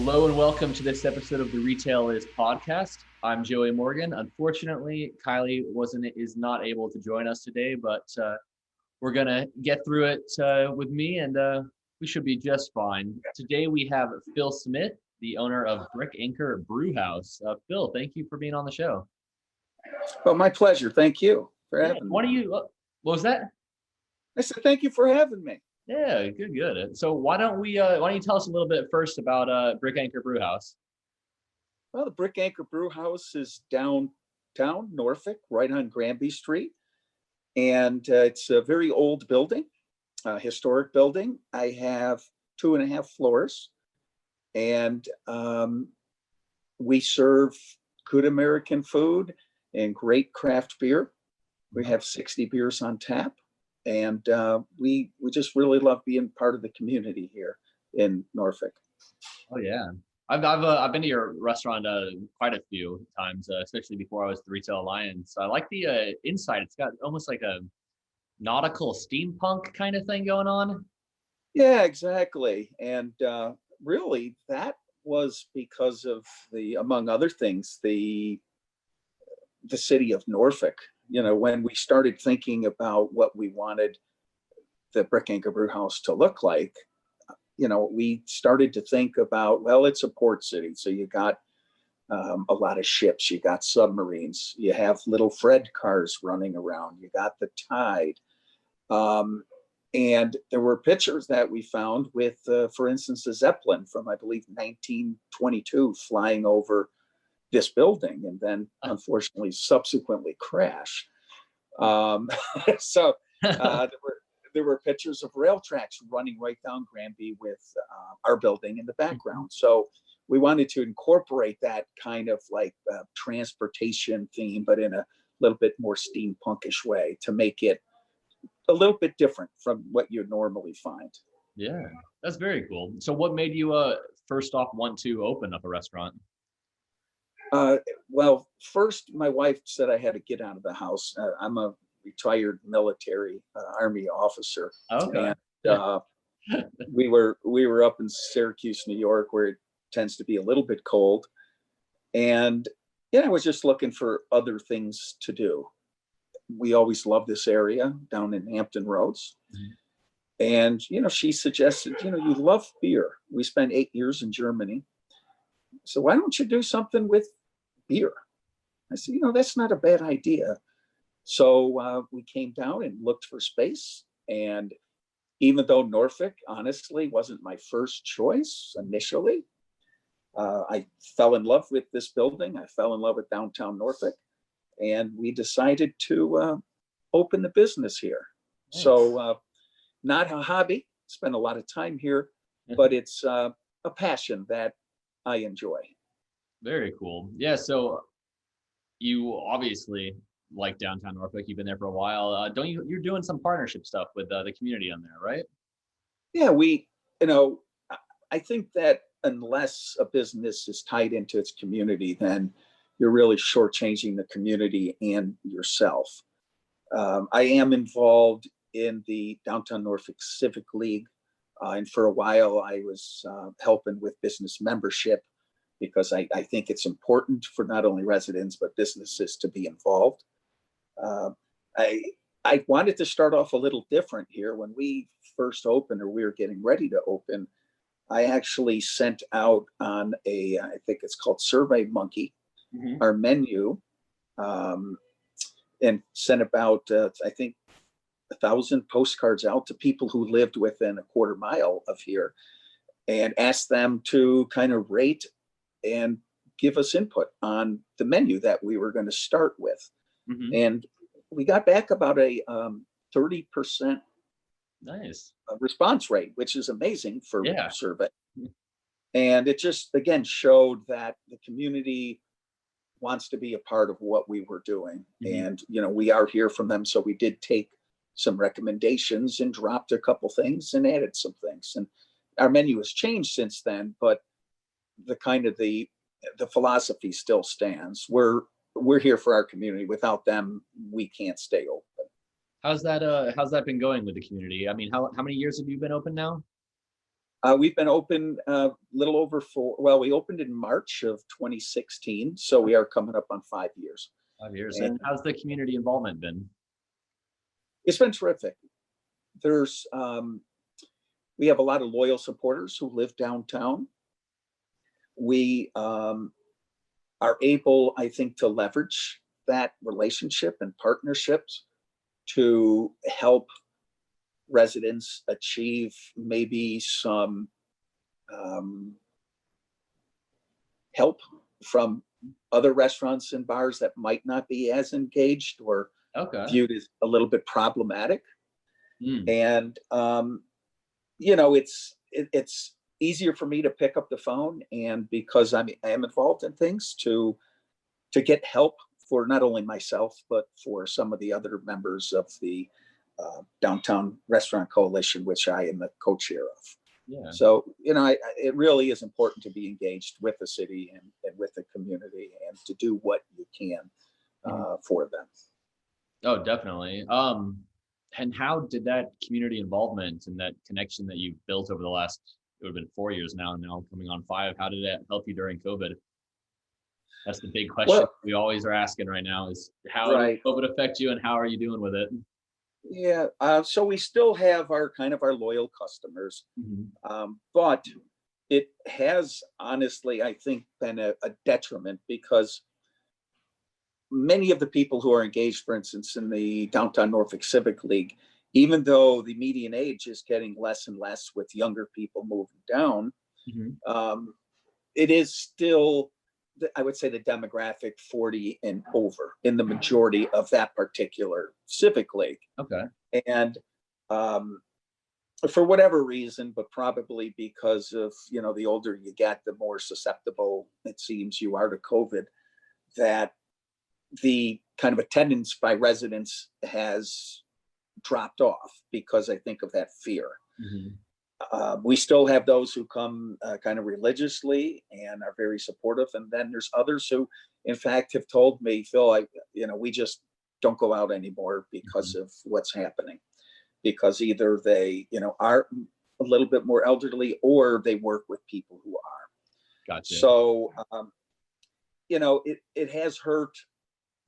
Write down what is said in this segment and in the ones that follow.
Hello and welcome to this episode of the Retail Is podcast. I'm Joey Morgan. Unfortunately, Kylie is not able to join us today, but we're gonna get through it with me, and we should be just fine. Today we have Phil Smith, the owner of Brick Anchor Brewhouse. Phil, thank you for being on the show. Well, my pleasure. Thank you for having me. What was that? I said, thank you for having me. Yeah, good. So why don't you tell us a little bit first about Brick Anchor Brewhouse? Well, the Brick Anchor Brewhouse is downtown Norfolk, right on Granby Street. And it's a very old building, historic building. I have 2.5 floors. And we serve good American food and great craft beer. We have 60 beers on tap. And we just really love being part of the community here in Norfolk. Oh yeah, I've been to your restaurant quite a few times, especially before I was at the Retail Alliance. I like the inside. It's got almost like a nautical steampunk kind of thing going on. Yeah, exactly. And really, that was because of among other things, the city of Norfolk. You know, when we started thinking about what we wanted the Brick Anchor Brewhouse to look like, you know, we started to think about, well, it's a port city. So you got a lot of ships, you got submarines, you have little Fred cars running around, you got the tide. And there were pictures that we found with, for instance, a Zeppelin from, I believe, 1922 flying over this building and then unfortunately subsequently crash. So there were pictures of rail tracks running right down Granby with our building in the background. So we wanted to incorporate that kind of like transportation theme, but in a little bit more steampunkish way to make it a little bit different from what you normally find. Yeah, that's very cool. So what made you first off want to open up a restaurant? Well, first, my wife said I had to get out of the house. I'm a retired military Army officer. Okay. And we were up in Syracuse, New York, where it tends to be a little bit cold. And yeah, I was just looking for other things to do. We always loved this area down in Hampton Roads. Mm-hmm. And, you know, she suggested, you know, you love beer. We spent 8 years in Germany. So why don't you do something with beer? I said, you know, that's not a bad idea. So we came down and looked for space. And even though Norfolk, honestly, wasn't my first choice initially, I fell in love with this building. I fell in love with downtown Norfolk. And we decided to open the business here. Nice. So not a hobby, spend a lot of time here, but it's a passion that I enjoy. Very cool. Yeah. So you obviously like downtown Norfolk. You've been there for a while. You're doing some partnership stuff with the community on there, right? Yeah, I think that unless a business is tied into its community, then you're really shortchanging the community and yourself. I am involved in the Downtown Norfolk Civic League. And for a while, I was helping with business membership because I think it's important for not only residents, but businesses to be involved. I wanted to start off a little different here. When we first opened, or we were getting ready to open, I actually sent out on I think it's called Survey Monkey, mm-hmm. our menu, and sent about, I think, 1,000 postcards out to people who lived within a quarter mile of here and asked them to kind of rate and give us input on the menu that we were going to start with. Mm-hmm. And we got back about a 30% nice response rate, which is amazing for a survey. And it just, again, showed that the community wants to be a part of what we were doing. Mm-hmm. And, you know, we are here from them. So we did take some recommendations and dropped a couple things and added some things. And our menu has changed since then, but the philosophy still stands. We're here for our community. Without them, we can't stay open. How's that been going with the community? I mean, how many years have you been open now? We've been open a little over we opened in March of 2016, so we are coming up on 5 years. 5 years. And And how's the community involvement been? it's been terrific. There's we have a lot of loyal supporters who live downtown. We are able, I think, to leverage that relationship and partnerships to help residents achieve maybe some help from other restaurants and bars that might not be as engaged or Okay. viewed as a little bit problematic. Mm. And it's easier for me to pick up the phone, and because I am involved in things, to get help for not only myself but for some of the other members of the Downtown Restaurant Coalition, which I am the co-chair of. Yeah. So it really is important to be engaged with the city and with the community, and to do what you can for them. Oh, definitely. And how did that community involvement and that connection that you've built over the last, it would have been 4 years now coming on 5, how did that help you during COVID? That's the big question Well, we always are asking right now is how right. did COVID affect you and how are you doing with it? Yeah. So we still have our loyal customers, but it has honestly, I think, been a detriment, because many of the people who are engaged, for instance, in the Downtown Norfolk Civic League, even though the median age is getting less and less with younger people moving down, it is still, I would say, the demographic 40 and over in the majority of that particular civic league. Okay. And for whatever reason, but probably because of, the older you get, the more susceptible it seems you are to COVID, that the kind of attendance by residents has dropped off because I think of that fear. We still have those who come kind of religiously and are very supportive. And then there's others who, in fact, have told me, Phil, we just don't go out anymore because of what's happening. Because either they, are a little bit more elderly, or they work with people who are. Gotcha. So, it has hurt,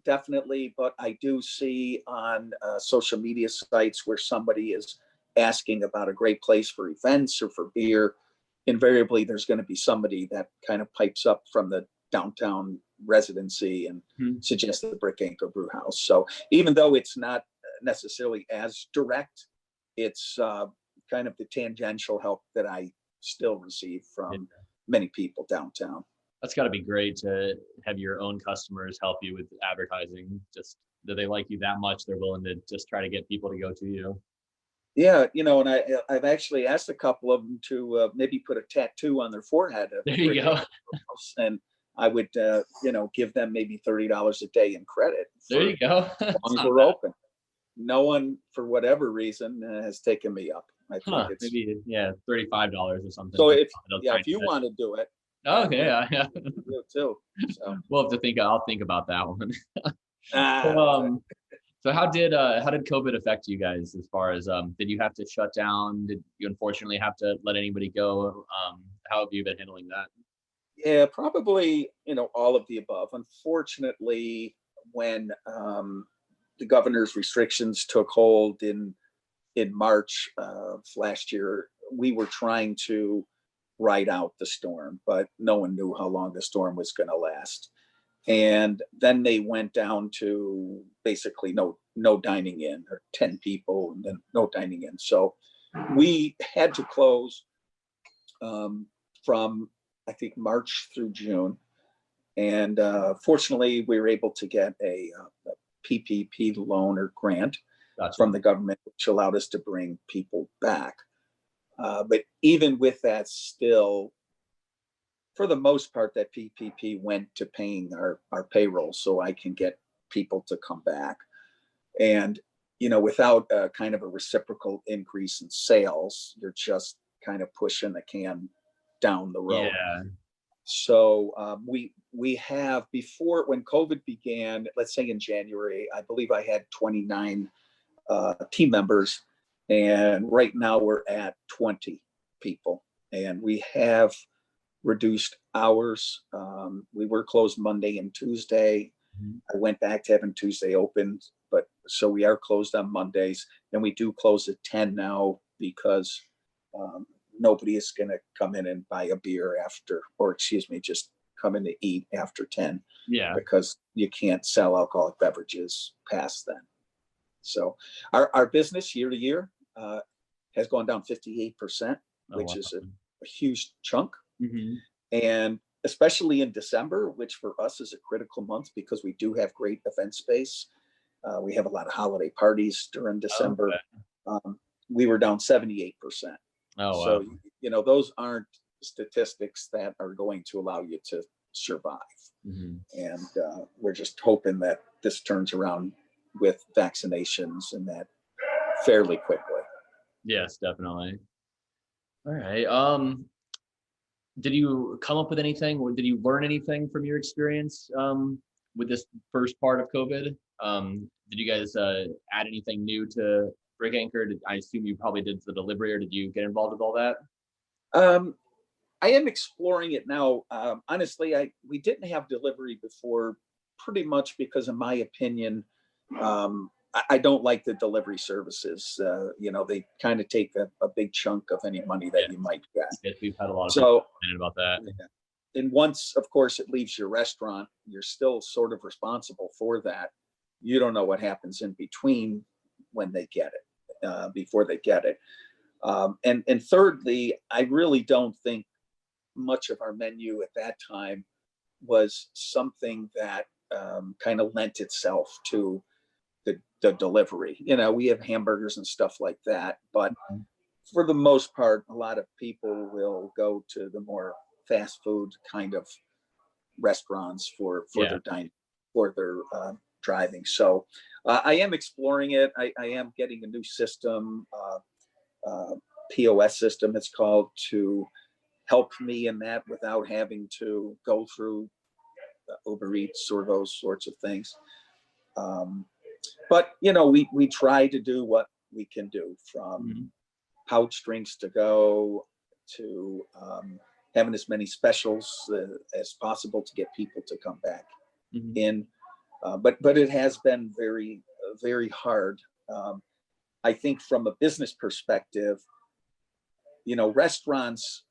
definitely, but I do see on social media sites where somebody is asking about a great place for events or for beer, invariably there's going to be somebody that kind of pipes up from the downtown residency and suggests the Brick Anchor Brewhouse. So even though it's not necessarily as direct, it's kind of the tangential help that I still receive from many people downtown. That's got to be great to have your own customers help you with advertising. Just that they like you that much, they're willing to just try to get people to go to you. Yeah, and I've actually asked a couple of them to maybe put a tattoo on their forehead. There you go. And I would, give them maybe $30 a day in credit. There you go. As long as we're open. No one, for whatever reason, has taken me up. I think it's maybe $35 or something. So if you want to do it. Okay, yeah. You too. So We'll have to think. I'll think about that one. So how did COVID affect you guys as far as did you have to shut down? Did you unfortunately have to let anybody go? How have you been handling that? Yeah, probably, all of the above. Unfortunately, when the governor's restrictions took hold in March of last year, we were trying to ride out the storm, but no one knew how long the storm was going to last. And then they went down to basically no dining in, or 10 people, and then no dining in. So we had to close from, I think, March through June. And fortunately, we were able to get a PPP loan or grant from the government, which allowed us to bring people back. But even with that, still, for the most part, that PPP went to paying our payroll so I can get people to come back. And, without a kind of a reciprocal increase in sales, you're just kind of pushing the can down the road. Yeah. So we have, before, when COVID began, let's say in January, I believe I had 29 team members. And right now we're at 20 people. and we have reduced hours. We were closed Monday and Tuesday. Mhm. I went back to having Tuesday open, but so we are closed on Mondays, and we do close at 10 now because um, nobody is going to come in and buy a beer after, or excuse me, just come in to eat after 10 Yeah. because you can't sell alcoholic beverages past then. So our business year to year has gone down 58%, Oh, which wow. is a huge chunk. Hmm. And especially in December, which for us is a critical month because we do have great event space. We have a lot of holiday parties during December. Okay. We were down 78%. Oh, wow. So, those aren't statistics that are going to allow you to survive. Hmm. And we're just hoping that this turns around with vaccinations and that fairly quickly. Yes, definitely. All right. Did you come up with anything, or did you learn anything from your experience with this first part of COVID? Did you guys add anything new to Brick Anchor? I assume you probably did the delivery, or did you get involved with all that? Um, I am exploring it now. Honestly, we didn't have delivery before, pretty much because, in my opinion, I don't like the delivery services. They kind of take a big chunk of any money that you Yes, might get. yes, we've had a lot of people So, complaining about that. yeah. And once, of course, it leaves your restaurant, you're still sort of responsible for that. You don't know what happens in between when they get it, before they get it. And thirdly, I really don't think much of our menu at that time was something that kind of lent itself to the delivery. We have hamburgers and stuff like that, but Mhm. for the most part, a lot of people will go to the more fast food kind of restaurants for Yeah. their dining, for their driving. So I am exploring it. I am getting a new system, POS system, it's called, to help me in that without having to go through Uber Eats or those sorts of things. Um, but we try to do what we can do, from Mhm. pouch drinks to go to having as many specials as possible to get people to come back Mhm. in. But it has been very very hard. I think from a business perspective, restaurants,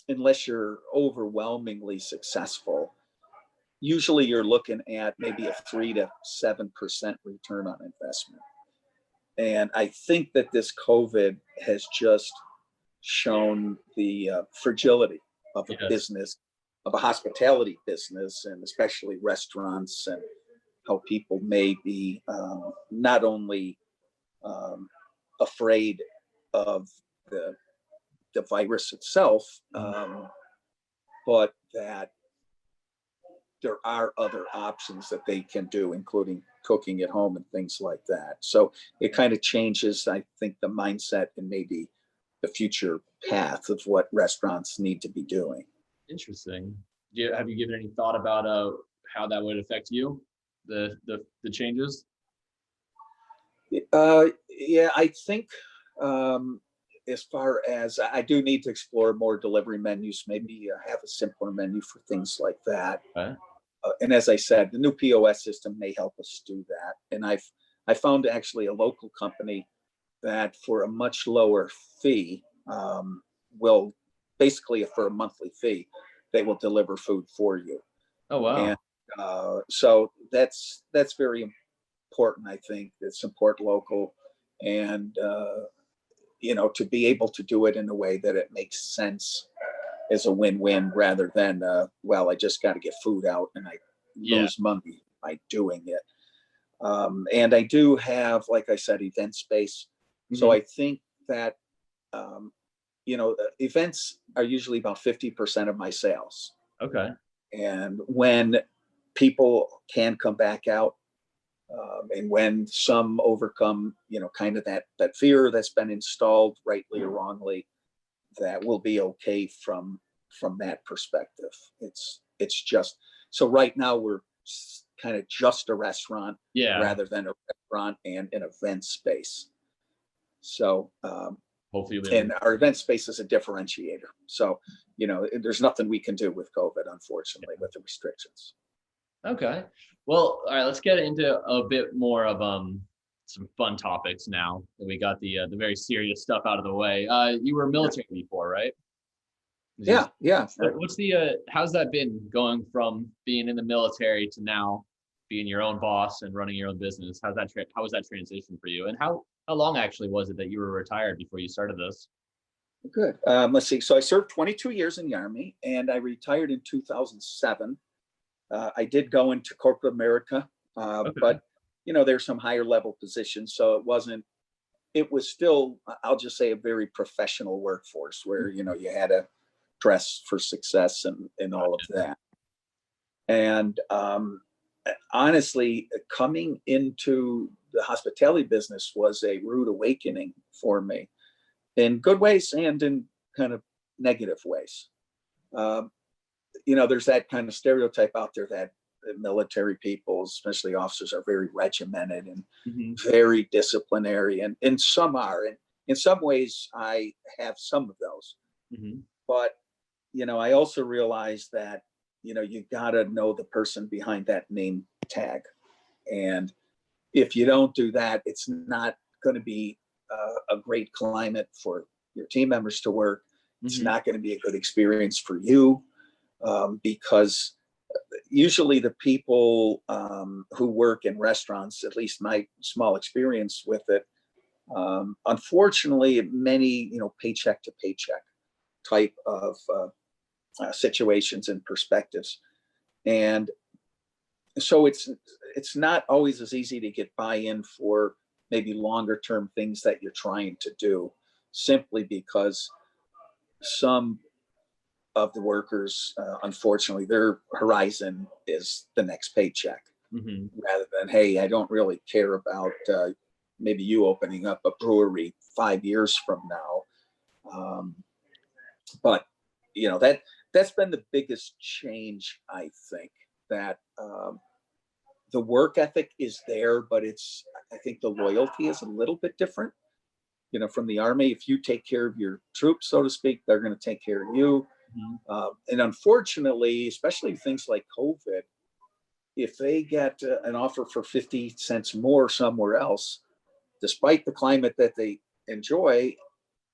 unless you're overwhelmingly successful, usually you're looking at maybe a 3 to 7% return on investment. And I think that this COVID has just shown the fragility of a Yes. business, of a hospitality business, and especially restaurants, and how people may be not only um, afraid of the, the virus itself, Mhm. but that there are other options that they can do, including cooking at home and things like that. So it kind of changes, I think, the mindset and maybe the future path of what restaurants need to be doing. Interesting. Have you given any thought about how that would affect you, the changes? Yeah, I think um, as far as I do need to explore more delivery menus, maybe have a simpler menu for things like that. Okay. And as I said, the new POS system may help us do that. And I found actually a local company that, for a much lower fee, will basically, for a monthly fee, they will deliver food for you. Oh, And wow. so that's very important. I think that support local, and to be able to do it in a way that it makes sense is a win-win, rather than well, I just got to get food out and I Yeah. lose money by doing it. And I do have, like I said, event space. So Hmm. I think that um, events are usually about 50% of my sales. Okay. And when people can come back out, and when some overcome, kind of that fear that's been installed, rightly or wrongly, that will be okay from that perspective. It's just, so right now we're kind of just a restaurant Yeah. rather than a restaurant and an event space. So hopefully you'll be able And our event space is a differentiator. So, there's nothing we can do with COVID, unfortunately, with the restrictions. Okay. Well, all right, let's get into a bit more of some fun topics now that we got the very serious stuff out of the way. You were military before, right? Yeah, yeah. What's how's that been going from being in the military to now being your own boss and running your own business? How was that transition for you? And how long actually was it that you were retired before you started this? Good. Let's see. So I served 22 years in the Army, and I retired in 2007. I did go into corporate America, Okay. but there's some higher level positions, so it was still, I'll just say, a very professional workforce where you had to dress for success and all of that. And honestly, coming into the hospitality business was a rude awakening for me, in good ways and in kind of negative ways. There's that kind of stereotype out there that the military people, especially officers, are very regimented and very disciplinary, and some are. And in some ways, I have some of those. But I also realize that you got to know the person behind that name tag, and if you don't do that, it's not going to be a great climate for your team members to work. It's not going to be a good experience for you, because usually the people who work in restaurants, at least my small experience with it, unfortunately, many paycheck to paycheck type of situations and perspectives, and so it's not always as easy to get buy-in for maybe longer term things that you're trying to do, simply because some of the workers, unfortunately, their horizon is the next paycheck, rather than, hey, I don't really care about maybe you opening up a brewery 5 years from now. But that's been the biggest change, I think, that the work ethic is there, but I think the loyalty is a little bit different. From the Army, if you take care of your troops, so to speak, they're going to take care of you. And unfortunately, especially things like COVID, if they get an offer for 50 cents more somewhere else, despite the climate that they enjoy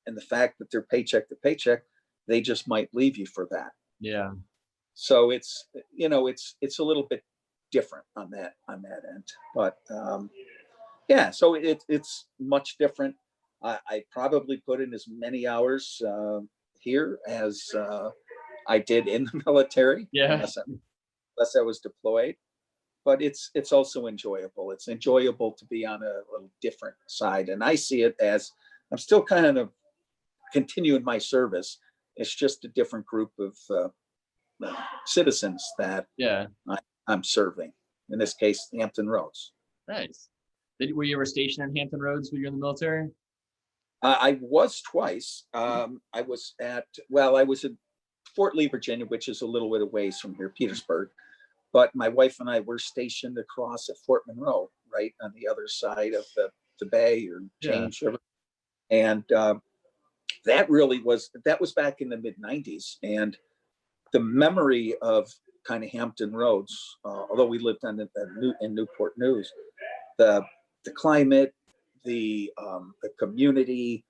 and the fact that they're paycheck to paycheck, they just might leave you for that. Yeah. So it's a little bit different on that end. But yeah, so it's much different. I probably put in as many hours here as I did in the military, Yeah. unless I was deployed. But it's also enjoyable. It's enjoyable to be on a little different side, and I see it as I'm still kind of continuing my service. It's just a different group of citizens that I'm serving. In this case, Hampton Roads. Nice. Were you ever stationed in Hampton Roads when you were in the military? I was twice. I was in Fort Lee, Virginia, which is a little bit away from here, Petersburg. But my wife and I were stationed across at Fort Monroe, right on the other side of the bay or James River. And that was back in the mid 90s. And the memory of kind of Hampton Roads, although we lived in Newport News, the climate, the community,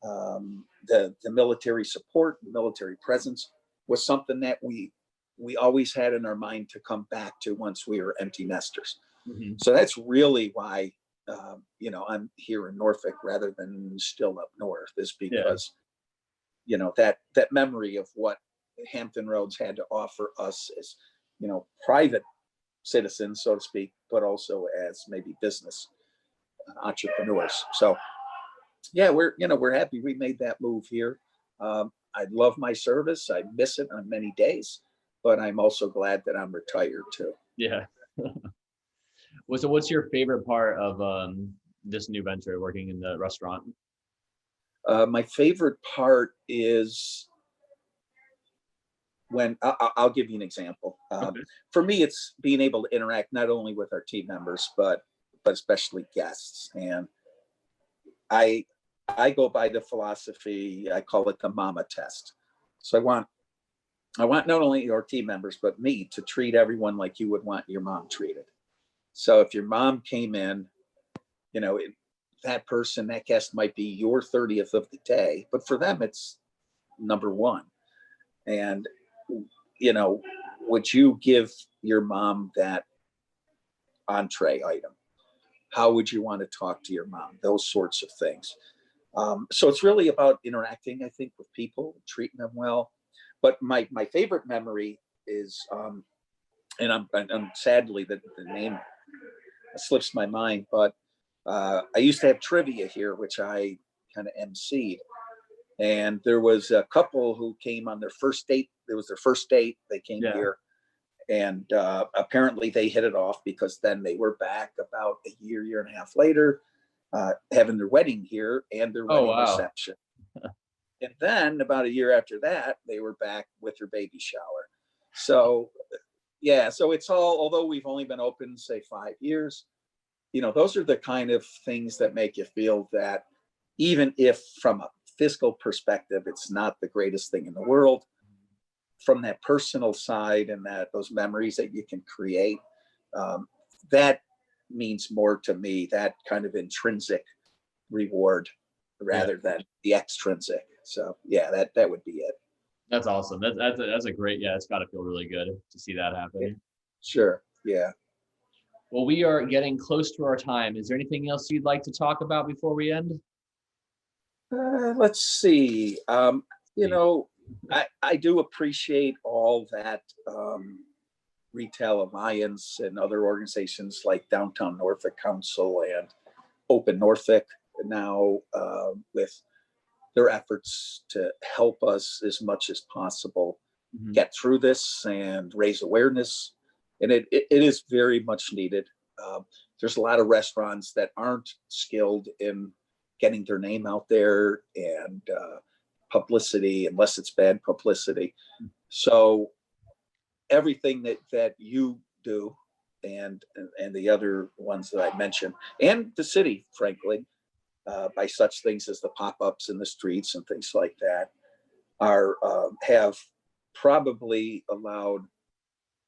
the military support, military presence was something that we always had in our mind to come back to once we were empty nesters. So that's really why I'm here in Norfolk rather than still up north, is because that memory of what Hampton Roads had to offer us as private citizens, so to speak, but also as maybe business entrepreneurs. So yeah, we're happy we made that move here. I love my service. I miss it on many days, but I'm also glad that I'm retired too. Yeah. Well, so what's your favorite part of this new venture, working in the restaurant? My favorite part is when I'll give you an example. For me, it's being able to interact not only with our team members, but especially guests. And I go by the philosophy, I call it the mama test. So I want not only your team members, but me to treat everyone like you would want your mom treated. So if your mom came in, that person, that guest might be your 30th of the day, but for them, it's number one. And, would you give your mom that entree item? How would you want to talk to your mom? Those sorts of things. So it's really about interacting, I think, with people, treating them well. But my favorite memory is, and I'm sadly the name slips my mind, but I used to have trivia here, which I kind of emceed. And there was a couple who came on their first date. It was their first date. They came here, and apparently they hit it off, because then they were back about a year and a half later, having their wedding here and their wedding reception. And then about a year after that, they were back with their baby shower. So, so it's all, although we've only been open, say, 5 years, those are the kind of things that make you feel that even if from a fiscal perspective, it's not the greatest thing in the world, from that personal side and those memories that you can create, that means more to me, that kind of intrinsic reward rather than the extrinsic. So that would be it. That's awesome. That's a great, it's got to feel really good to see that happen. Yeah. Sure. Yeah. Well, we are getting close to our time. Is there anything else you'd like to talk about before we end? Let's see. I do appreciate all that Retail Alliance and other organizations like Downtown Norfolk Council and Open Norfolk now, with their efforts to help us as much as possible get through this and raise awareness. And it is very much needed. There's a lot of restaurants that aren't skilled in getting their name out there and publicity, unless it's bad publicity. So everything that you do and the other ones that I mentioned, and the city, frankly, by such things as the pop-ups in the streets and things like that, have probably allowed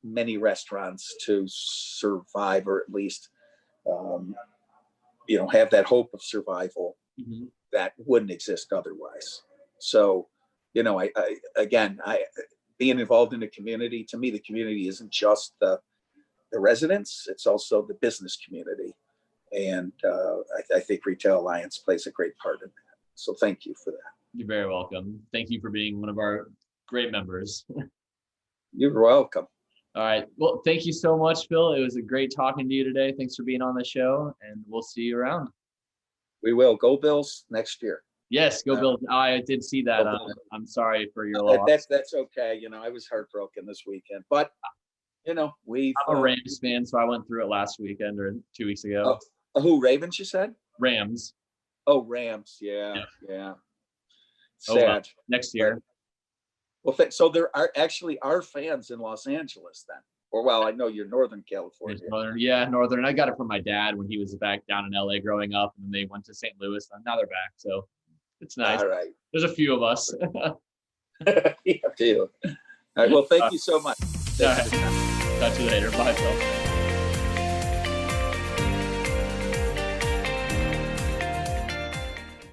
many restaurants to survive, or at least have that hope of survival that wouldn't exist otherwise. So I being involved in the community, to me the community isn't just the residents, it's also the business community. And I think Retail Alliance plays a great part in that. So thank you for that. You're very welcome. Thank you for being one of our great members. You're welcome. All right. Well, thank you so much, Phil. It was a great talking to you today. Thanks for being on the show, and we'll see you around. We will. Go Bills next year. Yes, go Bills. I did see that. I'm sorry for your loss. That's okay. I was heartbroken this weekend, but I'm a Rams fan, so I went through it last weekend or 2 weeks ago. Who, Ravens, you said? Rams. Oh, Rams. Yeah. Sad. Next year. Well, so there are fans in Los Angeles then. Or, I know you're Northern California. Northern. I got it from my dad when he was back down in LA growing up, and they went to St. Louis, and now they're back. So it's nice. All right. There's a few of us. Yeah, a few. All right. Well, thank you so much. All right. Talk to you later. Bye, Phil.